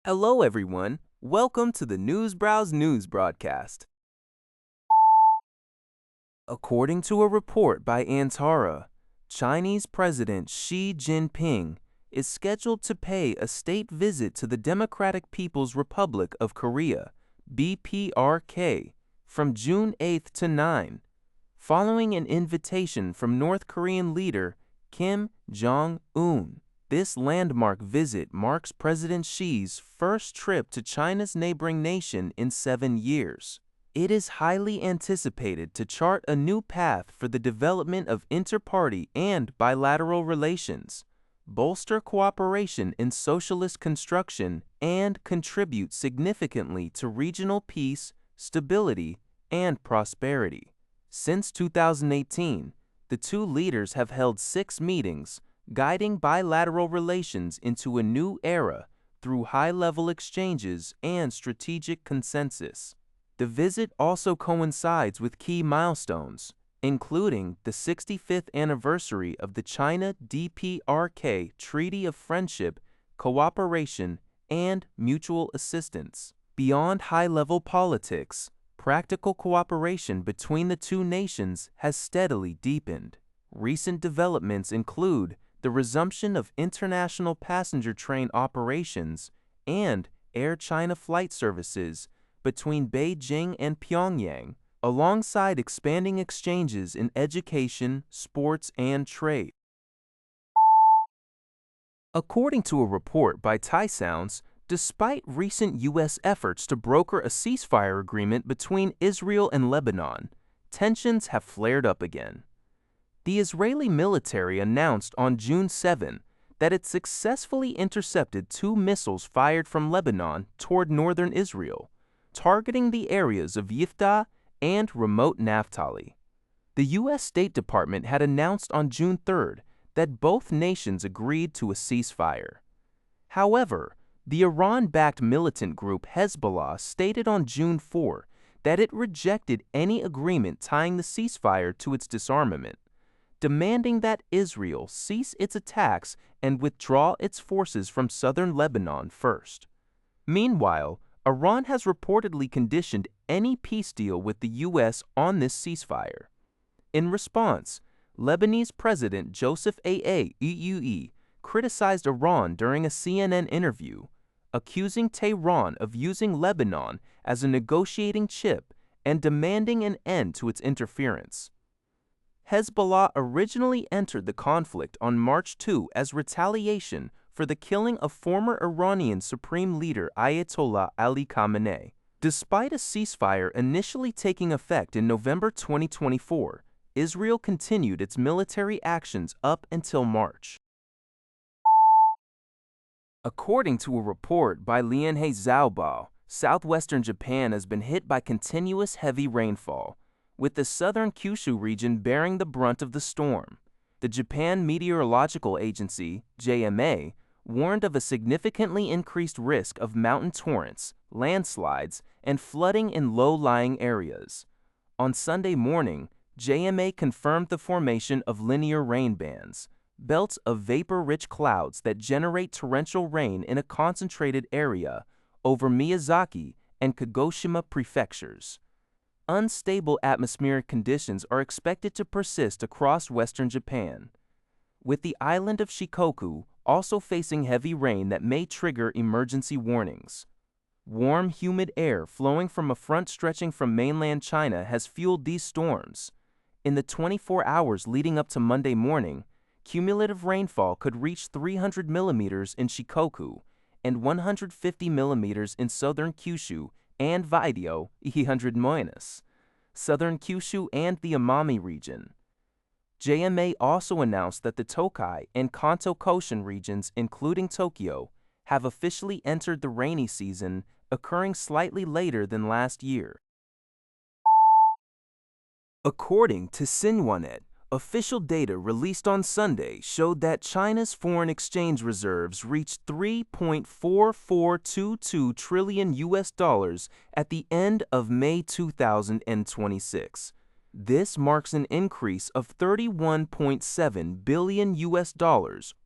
Hello, everyone. Welcome to the Newsbrowse News broadcast. According to a report by Antara, Chinese President Xi Jinping is scheduled to pay a state visit to the Democratic People's Republic of Korea, DPRK, from June 8 to 9, following an invitation from North Korean leader Kim Jong-un. This landmark visit marks President Xi's first trip to China's neighboring nation in 7 years. It is highly anticipated to chart a new path for the development of inter-party and bilateral relations, bolster cooperation in socialist construction, and contribute significantly to regional peace, stability, and prosperity. Since 2018, the two leaders have held 6 meetings, guiding bilateral relations into a new era through high-level exchanges and strategic consensus. The visit also coincides with key milestones, including the 65th anniversary of the China-DPRK Treaty of Friendship, Cooperation, and Mutual Assistance. Beyond high-level politics, practical cooperation between the two nations has steadily deepened. Recent developments include the resumption of international passenger train operations and Air China flight services between Beijing and Pyongyang, alongside expanding exchanges in education, sports, and trade. According to a report by Thai Sounds, despite recent U.S. efforts to broker a ceasefire agreement between Israel and Lebanon, tensions have flared up again. The Israeli military announced on June 7 that it successfully intercepted 2 missiles fired from Lebanon toward northern Israel, targeting the areas of Yifta and remote Naphtali. The U.S. State Department had announced on June 3 that both nations agreed to a ceasefire. However, the Iran-backed militant group Hezbollah stated on June 4 that it rejected any agreement tying the ceasefire to its disarmament, demanding that Israel cease its attacks and withdraw its forces from southern Lebanon first. Meanwhile, Iran has reportedly conditioned any peace deal with the U.S. on this ceasefire. In response, Lebanese President Joseph Aoun criticized Iran during a CNN interview, accusing Tehran of using Lebanon as a negotiating chip and demanding an end to its interference. Hezbollah originally entered the conflict on March 2 as retaliation for the killing of former Iranian Supreme Leader Ayatollah Ali Khamenei. Despite a ceasefire initially taking effect in November 2024, Israel continued its military actions up until March. According to a report by Lianhe Zhaobao, southwestern Japan has been hit by continuous heavy rainfall, with the southern Kyushu region bearing the brunt of the storm. The Japan Meteorological Agency, JMA, warned of a significantly increased risk of mountain torrents, landslides, and flooding in low-lying areas. On Sunday morning, JMA confirmed the formation of linear rain bands, belts of vapor-rich clouds that generate torrential rain in a concentrated area over Miyazaki and Kagoshima prefectures. Unstable atmospheric conditions are expected to persist across western Japan, with the island of Shikoku also facing heavy rain that may trigger emergency warnings. Warm, humid air flowing from a front stretching from mainland China has fueled these storms. In the 24 hours leading up to Monday morning, cumulative rainfall could reach 300 millimeters in Shikoku and 150 millimeters in southern Kyushu and Video, 100-, southern Kyushu and the Amami region. JMA also announced that the Tokai and Kanto Koshin regions, including Tokyo, have officially entered the rainy season, occurring slightly later than last year. According to Xinhuanet, official data released on Sunday showed that China's foreign exchange reserves reached $3.4422 trillion at the end of May 2026. This marks an increase of $31.7 billion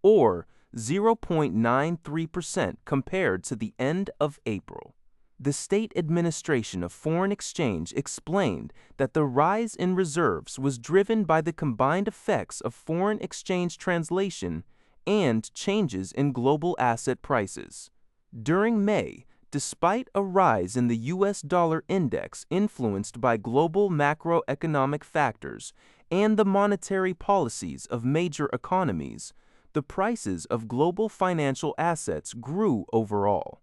or 0.93% compared to the end of April. The State Administration of Foreign Exchange explained that the rise in reserves was driven by the combined effects of foreign exchange translation and changes in global asset prices. During May, despite a rise in the U.S. dollar index influenced by global macroeconomic factors and the monetary policies of major economies, the prices of global financial assets grew overall.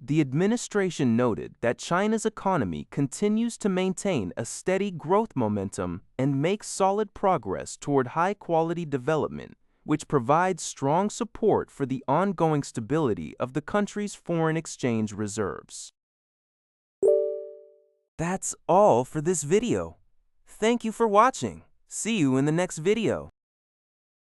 The administration noted that China's economy continues to maintain a steady growth momentum and make solid progress toward high-quality development, which provides strong support for the ongoing stability of the country's foreign exchange reserves. That's all for this video. Thank you for watching. See you in the next video.